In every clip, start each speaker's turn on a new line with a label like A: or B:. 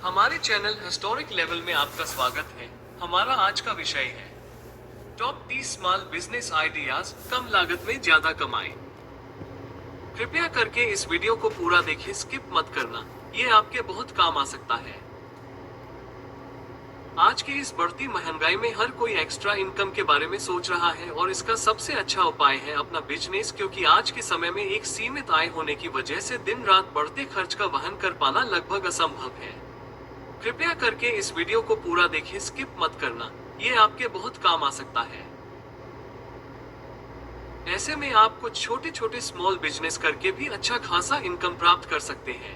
A: हमारे channel historic level में आपका स्वागत है। हमारा आज का विषय है टॉप 30 स्मॉल बिजनेस आइडियाज कम लागत में ज्यादा कमाएं। कृपया करके इस वीडियो को पूरा देखिए, स्किप मत करना, ये आपके बहुत काम आ सकता है। आज की इस बढ़ती महंगाई में हर कोई एक्स्ट्रा इनकम के बारे में सोच रहा है और इसका सबसे अच्छा उपाय है अपना बिजनेस, क्योंकि आज के समय में एक सीमित आय होने की वजह से दिन रात बढ़ते खर्च का वहन कर पाना लगभग असंभव है। कृपया करके इस वीडियो को पूरा देखिए, स्किप मत करना, ये आपके बहुत काम आ सकता है। ऐसे में आप कुछ छोटे छोटे स्मॉल बिजनेस करके भी अच्छा खासा इनकम प्राप्त कर सकते हैं।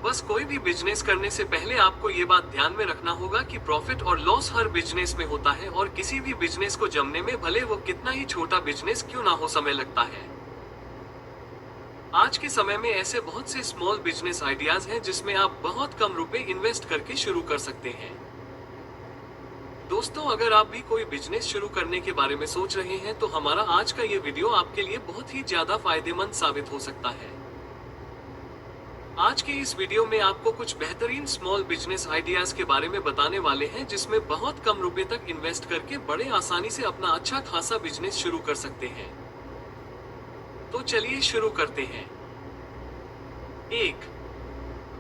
A: बस कोई भी बिजनेस करने से पहले आपको ये बात ध्यान में रखना होगा कि प्रॉफिट और लॉस हर बिजनेस में होता है और किसी भी बिजनेस को जमने में भले वो कितना ही छोटा बिजनेस क्यों ना हो समय लगता है। आज के समय में ऐसे बहुत से स्मॉल बिजनेस आइडियाज हैं जिसमें आप बहुत कम रुपए इन्वेस्ट करके शुरू कर सकते हैं। दोस्तों, अगर आप भी कोई बिजनेस शुरू करने के बारे में सोच रहे हैं तो हमारा आज का ये वीडियो आपके लिए बहुत ही ज्यादा फायदेमंद साबित हो सकता है। आज के इस वीडियो में आपको कुछ बेहतरीन स्मॉल बिजनेस आइडियाज के बारे में बताने वाले हैं जिसमें बहुत कम रुपए तक इन्वेस्ट करके बड़े आसानी से अपना अच्छा खासा बिजनेस शुरू कर सकते हैं। तो चलिए शुरू करते हैं। 1.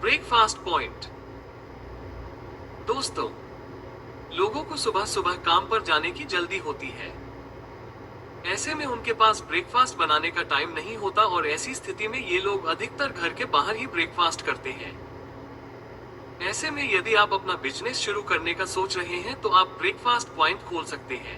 A: Breakfast point. दोस्तों, लोगों को सुबह सुबह काम पर जाने की जल्दी होती है। ऐसे में उनके पास ब्रेकफास्ट बनाने का टाइम नहीं होता और ऐसी स्थिति में ये लोग अधिकतर घर के बाहर ही ब्रेकफास्ट करते हैं। ऐसे में यदि आप अपना बिजनेस शुरू करने का सोच रहे हैं तो आप ब्रेकफास्ट पॉइंट खोल सकते हैं।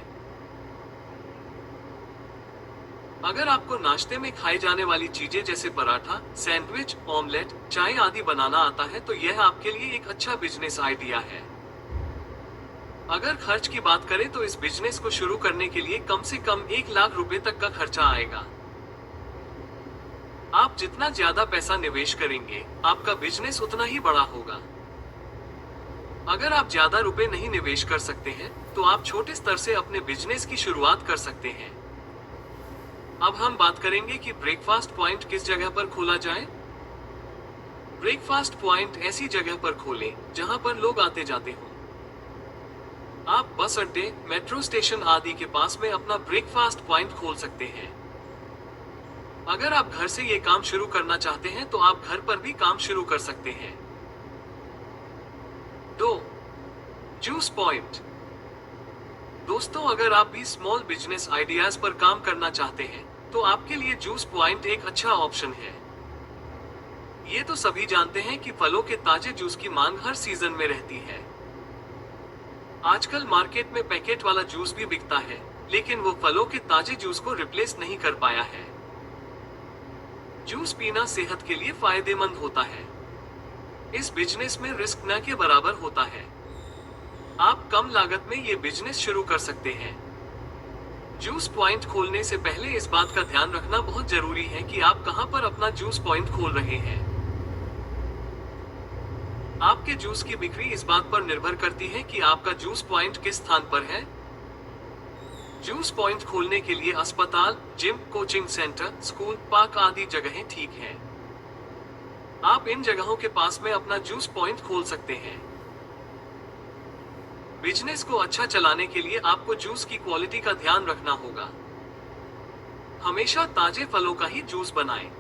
A: अगर आपको नाश्ते में खाई जाने वाली चीजें जैसे पराठा, सैंडविच, ऑमलेट, चाय आदि बनाना आता है तो यह आपके लिए एक अच्छा बिजनेस आइडिया है। अगर खर्च की बात करें तो इस बिजनेस को शुरू करने के लिए कम से कम 1 लाख रुपए तक का खर्चा आएगा। आप जितना ज्यादा पैसा निवेश करेंगे, आपका बिजनेस उतना ही बड़ा होगा। अगर आप ज्यादा रुपए नहीं निवेश कर सकते हैं तो आप छोटे स्तर से अपने बिजनेस की शुरुआत कर सकते हैं। अब हम बात करेंगे कि ब्रेकफास्ट पॉइंट किस जगह पर खोला जाए। ब्रेकफास्ट पॉइंट ऐसी जगह पर खोलें जहां पर लोग आते जाते हों। आप बस अड्डे, मेट्रो स्टेशन आदि के पास में अपना ब्रेकफास्ट पॉइंट खोल सकते हैं। अगर आप घर से ये काम शुरू करना चाहते हैं तो आप घर पर भी काम शुरू कर सकते हैं। 2. Juice point. दोस्तों, अगर आप भी स्मॉल बिजनेस आइडियाज पर काम करना चाहते हैं तो आपके लिए जूस पॉइंट एक अच्छा ऑप्शन है। ये तो सभी जानते हैं कि फलों के ताजे जूस की मांग हर सीजन में रहती है। आजकल मार्केट में पैकेट वाला जूस भी बिकता है, लेकिन वो फलों के ताजे जूस को रिप्लेस नहीं कर पाया है। जूस पीना सेहत के लिए फायदेमंद होता है। इस बिजनेस में रिस्क न के बराबर होता है। आप कम लागत में ये बिजनेस शुरू कर सकते हैं। जूस पॉइंट खोलने से पहले इस बात का ध्यान रखना बहुत जरूरी है कि आप कहां पर अपना जूस पॉइंट खोल रहे हैं। आपके जूस की बिक्री इस बात पर निर्भर करती है कि आपका जूस पॉइंट किस स्थान पर है। जूस पॉइंट खोलने के लिए अस्पताल, gym, coaching centre, school, park आदि जगहें ठीक हैं। आप इन जगहों के पास में अपना जूस पॉइंट खोल सकते हैं। बिजनेस को अच्छा चलाने के लिए आपको जूस की क्वालिटी का ध्यान रखना होगा। हमेशा ताजे फलों का ही जूस बनाएं।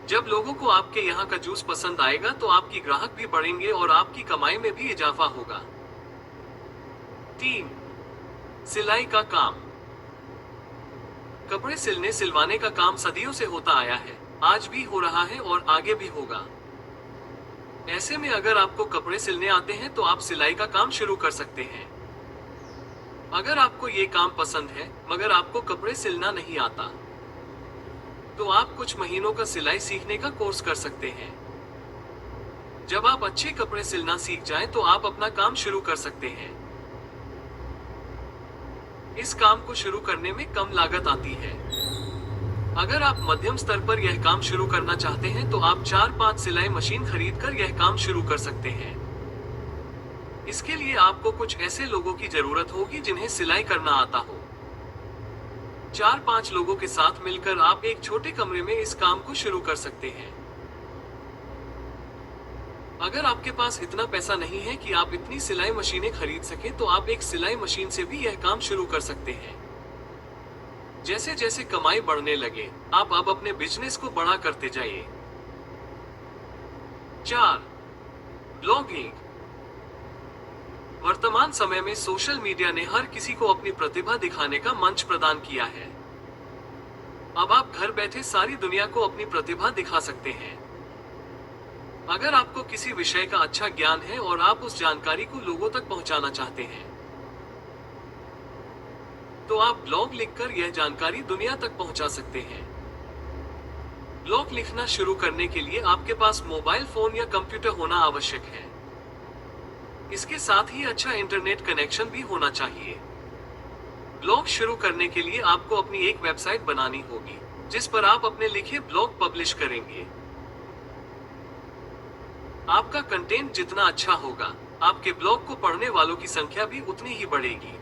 A: जब लोगों को आपके यहाँ का जूस पसंद आएगा तो आपकी ग्राहक भी बढ़ेंगे और आपकी कमाई में भी इजाफा होगा। 3. सिलाई का काम। कपड़े सिलने सिलवाने का काम सदियों से होता आया है, आज भी हो रहा है और आगे भी होगा। ऐसे में अगर आपको कपड़े सिलने आते हैं तो आप सिलाई का काम शुरू कर सकते हैं। अगर आपको ये काम पसंद है मगर आपको कपड़े सिलना नहीं आता तो आप कुछ महीनों का सिलाई सीखने का कोर्स कर सकते हैं। जब आप अच्छे कपड़े सिलना सीख जाएं तो आप अपना काम शुरू कर सकते हैं। इस काम को शुरू करने में कम लागत आती है। अगर आप मध्यम स्तर पर यह काम शुरू करना चाहते हैं तो आप 4-5 सिलाई मशीन खरीद कर यह काम शुरू कर सकते हैं। इसके लिए आपको कुछ ऐसे लोगों की जरूरत होगी जिन्हें सिलाई करना आता हो। 4-5 लोगों के साथ मिलकर आप एक छोटे कमरे में इस काम को शुरू कर सकते हैं। अगर आपके पास इतना पैसा नहीं है कि आप इतनी सिलाई मशीनें खरीद सकें, तो आप एक सिलाई मशीन से भी यह काम शुरू कर सकते हैं। जैसे जैसे कमाई बढ़ने लगे, आप अब अपने बिजनेस को बड़ा करते जाइए। 4. ब्लॉगिंग। वर्तमान समय में सोशल मीडिया ने हर किसी को अपनी प्रतिभा दिखाने का मंच प्रदान किया है। अब आप घर बैठे सारी दुनिया को अपनी प्रतिभा दिखा सकते हैं। अगर आपको किसी विषय का अच्छा ज्ञान है और आप उस जानकारी को लोगों तक पहुंचाना चाहते हैं, तो आप ब्लॉग लिखकर यह जानकारी दुनिया तक पहुंचा सकते हैं। ब्लॉग लिखना शुरू करने के लिए आपके पास मोबाइल फोन या कंप्यूटर होना आवश्यक है। इसके साथ ही अच्छा इंटरनेट कनेक्शन भी होना चाहिए। ब्लॉग शुरू करने के लिए आपको अपनी एक वेबसाइट बनानी होगी, जिस पर आप अपने लिखे ब्लॉग पब्लिश करेंगे। आपका कंटेंट जितना अच्छा होगा, आपके ब्लॉग को पढ़ने वालों की संख्या भी उतनी ही बढ़ेगी।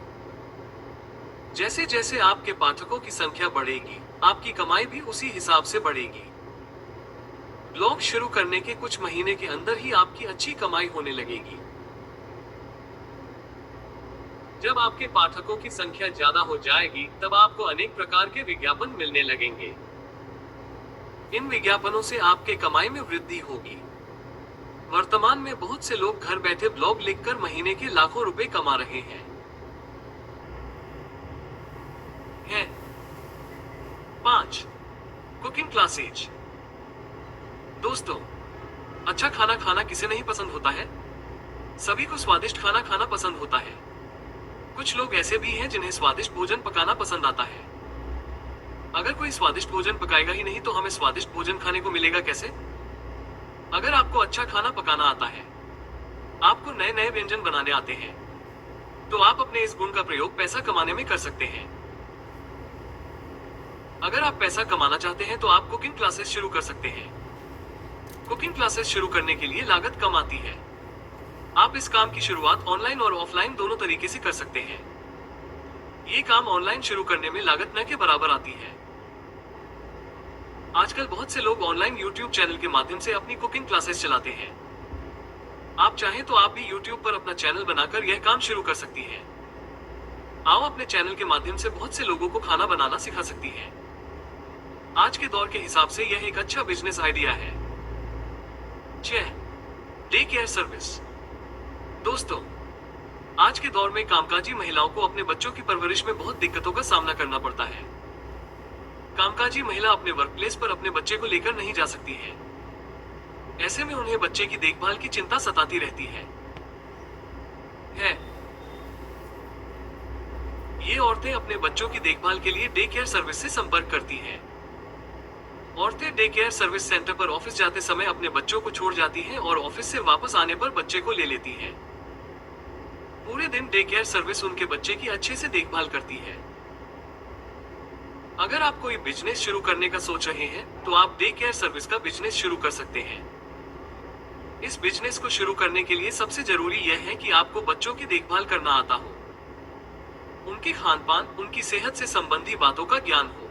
A: जैसे जैसे आपके पाठकों की संख्या बढ़ेगी, आपकी कमाई भी उसी हिसाब से बढ़ेगी। ब्लॉग शुरू करने के कुछ महीने के अंदर ही आपकी अच्छी कमाई होने लगेगी। जब आपके पाठकों की संख्या ज्यादा हो जाएगी, तब आपको अनेक प्रकार के विज्ञापन मिलने लगेंगे। इन विज्ञापनों से आपके कमाई में वृद्धि होगी। वर्तमान में बहुत से लोग घर बैठे ब्लॉग लिखकर महीने के लाखों रुपए कमा रहे हैं। 5. Cooking classes. दोस्तों, अच्छा खाना खाना किसे नहीं पसंद होता है? सभी को स्वादिष्ट खाना खाना पसंद होता है। कुछ लोग ऐसे भी हैं जिन्हें स्वादिष्ट भोजन पकाना पसंद आता है। अगर कोई स्वादिष्ट भोजन पकाएगा ही नहीं, तो हमें स्वादिष्ट भोजन खाने को मिलेगा कैसे? अगर आपको अच्छा खाना पकाना आता है, आपको नए नए व्यंजन बनाने आते हैं, तो आप अपने इस गुण का प्रयोग पैसा कमाने में कर सकते हैं। अगर आप पैसा कमाना चाहते हैं, तो आप कुकिंग क्लासेस शुरू कर सकते हैं। कुकिंग क्लासेस शुरू करने के लिए लागत कम आती है। आप इस काम की शुरुआत ऑनलाइन और ऑफलाइन दोनों तरीके से कर सकते हैं। ये काम ऑनलाइन शुरू करने में लागत न के बराबर आती है। आजकल बहुत से लोग ऑनलाइन YouTube चैनल के माध्यम से अपनी कुकिंग क्लासेस चलाते हैं। आप चाहें तो आप भी YouTube पर अपना चैनल बनाकर यह काम शुरू कर सकती हैं। आओ अपने चैनल के माध्यम से बहुत से लोगों को खाना बनाना सिखा सकती हैं। आज के दौर के हिसाब से यह एक अच्छा बिजनेस आइडिया है। 6. Day care service. दोस्तों, आज के दौर में कामकाजी महिलाओं को अपने बच्चों की परवरिश में बहुत दिक्कतों का सामना करना पड़ता है। कामकाजी महिला अपने वर्कप्लेस पर अपने बच्चे को लेकर नहीं जा सकती है। ऐसे में उन्हें बच्चे की देखभाल की चिंता सताती रहती है। ये औरतें अपने बच्चों की देखभाल के लिए डे केयर सर्विस से संपर्क करती हैं। औरतें डे केयर सर्विस सेंटर पर ऑफिस जाते समय अपने बच्चों को छोड़ जाती हैं और ऑफिस से वापस आने पर बच्चे को ले लेती हैं। पूरे दिन डे केयर सर्विस उनके बच्चे की अच्छे से देखभाल करती है। अगर आप कोई बिजनेस शुरू करने का सोच रहे हैं, तो आप डे केयर सर्विस का बिजनेस शुरू कर सकते हैं। इस बिजनेस को शुरू करने के लिए सबसे जरूरी यह है कि आपको बच्चों की देखभाल करना आता हो, उनके खान-पान, उनकी सेहत से संबंधी बातों का ज्ञान हो।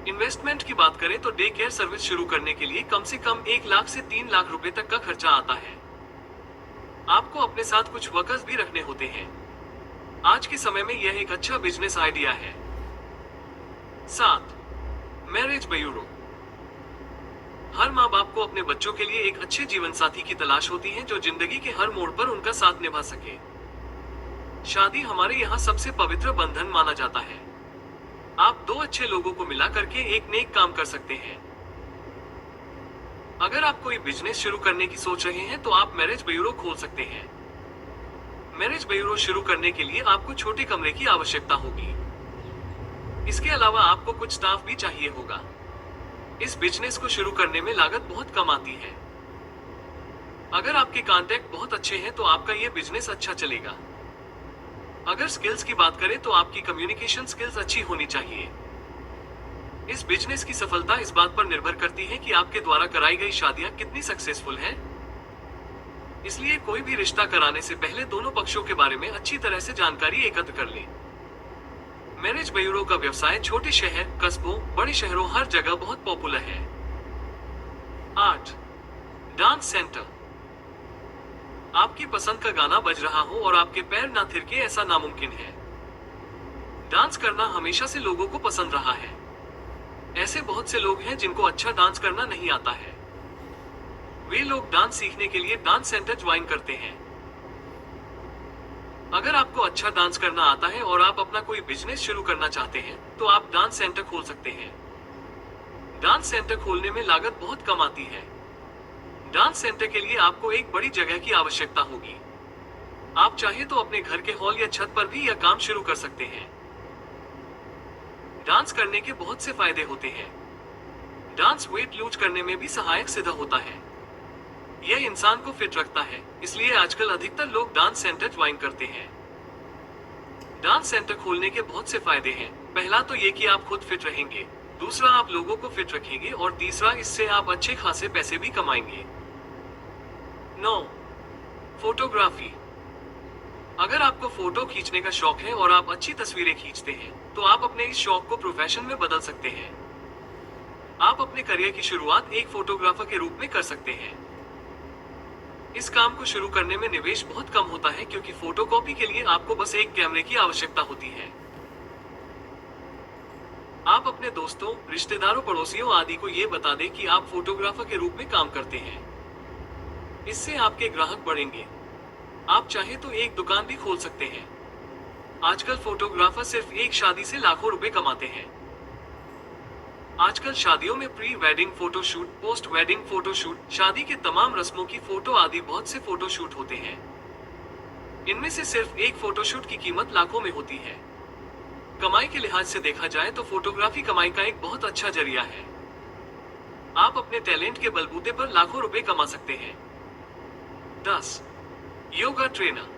A: इन्वेस्टमेंट की बात करें तो डे केयर सर्विस शुरू करने के लिए कम से कम 1 लाख से 3 लाख रुपए तक का खर्चा आता है। आपको अपने साथ कुछ वर्कर्स भी रखने होते हैं। आज के समय में यह एक अच्छा बिजनेस आइडिया है। 7. Marriage bureau. हर माँ बाप को अपने बच्चों के लिए एक अच्छे जीवन साथी की तलाश होती है, जो जिंदगी के हर मोड़ पर उनका साथ निभा सके। शादी हमारे यहाँ सबसे पवित्र बंधन माना जाता है। आप 2 अच्छे लोगों को मिला करके एक नेक काम कर सकते हैं। अगर आप कोई बिजनेस शुरू करने की सोच रहे हैं, तो आप मैरिज ब्यूरो खोल सकते हैं। मैरिज ब्यूरो शुरू करने के लिए आपको छोटे कमरे की आवश्यकता होगी। इसके अलावा आपको कुछ स्टाफ भी चाहिए होगा। इस बिजनेस को शुरू करने में लागत बहुत कम आती है। अगर आपके कॉन्टैक्ट बहुत अच्छे हैं, तो आपका यह बिजनेस अच्छा चलेगा। अगर स्किल्स की बात करें तो आपकी कम्युनिकेशन स्किल्स अच्छी होनी चाहिए। इस बिजनेस की सफलता इस बात पर निर्भर करती है कि आपके द्वारा कराई गई शादियां कितनी सक्सेसफुल हैं। इसलिए कोई भी रिश्ता कराने से पहले दोनों पक्षों के बारे में अच्छी तरह से जानकारी एकत्र कर लें। मैरिज ब्यूरो का व्यवसाय छोटे शहर, कस्बों, बड़े शहरों हर जगह बहुत पॉपुलर है। 8. Dance centre. आपकी पसंद का गाना बज रहा हो और आपके पैर ना थिरके, ऐसा नामुमकिन है। डांस करना हमेशा से लोगों को पसंद रहा है। ऐसे बहुत से लोग हैं जिनको अच्छा डांस करना नहीं आता है। वे लोग डांस सीखने के लिए डांस सेंटर ज्वाइन करते हैं। अगर आपको अच्छा डांस करना आता है और आप अपना कोई बिजनेस शुरू करना चाहते हैं, तो आप डांस सेंटर खोल सकते हैं। डांस सेंटर खोलने में लागत बहुत कम आती है। डांस सेंटर के लिए आपको एक बड़ी जगह की आवश्यकता होगी। आप चाहे तो अपने घर के हॉल या छत पर भी यह काम शुरू कर सकते हैं। डांस करने के बहुत से फायदे होते हैं। डांस वेट लूज करने में भी सहायक सिद्ध होता है। यह इंसान को फिट रखता है, इसलिए आजकल अधिकतर लोग डांस सेंटर ज्वाइन करते हैं। डांस सेंटर खोलने के बहुत से फायदे हैं। पहला तो ये कि आप खुद फिट रहेंगे, दूसरा आप लोगों को फिट रखेंगे और तीसरा इससे आप अच्छे खासे पैसे भी कमाएंगे। 9. फोटोग्राफी। अगर आपको फोटो खींचने का शौक है और आप अच्छी तस्वीरें खींचते हैं, तो आप अपने इस शौक को प्रोफेशन में बदल सकते हैं। आप अपने करियर की शुरुआत एक फोटोग्राफर के रूप में कर सकते हैं। इस काम को शुरू करने में निवेश बहुत कम होता है, क्योंकि फोटोकॉपी के लिए आपको बस एक कैमरे की आवश्यकता होती है। आप अपने दोस्तों, रिश्तेदारों, पड़ोसियों आदि को ये बता दें कि आप फोटोग्राफर के रूप में काम करते हैं। इससे आपके ग्राहक बढ़ेंगे। आप चाहे तो एक दुकान भी खोल सकते हैं। आजकल फोटोग्राफर सिर्फ एक शादी से लाखों रुपए कमाते हैं। आजकल शादियों में pre wedding photoshoot, post wedding photoshoot, शादी के तमाम रस्मों की फोटो आदि बहुत से फोटोशूट होते हैं। इनमें से सिर्फ एक फोटोशूट की कीमत लाखों में होती है। कमाई के लिहाज से देखा जाए तो फोटोग्राफी कमाई का एक बहुत अच्छा जरिया है। आप अपने टैलेंट के बलबूते पर लाखों रुपए कमा सकते हैं। 10. योगा ट्रेनर।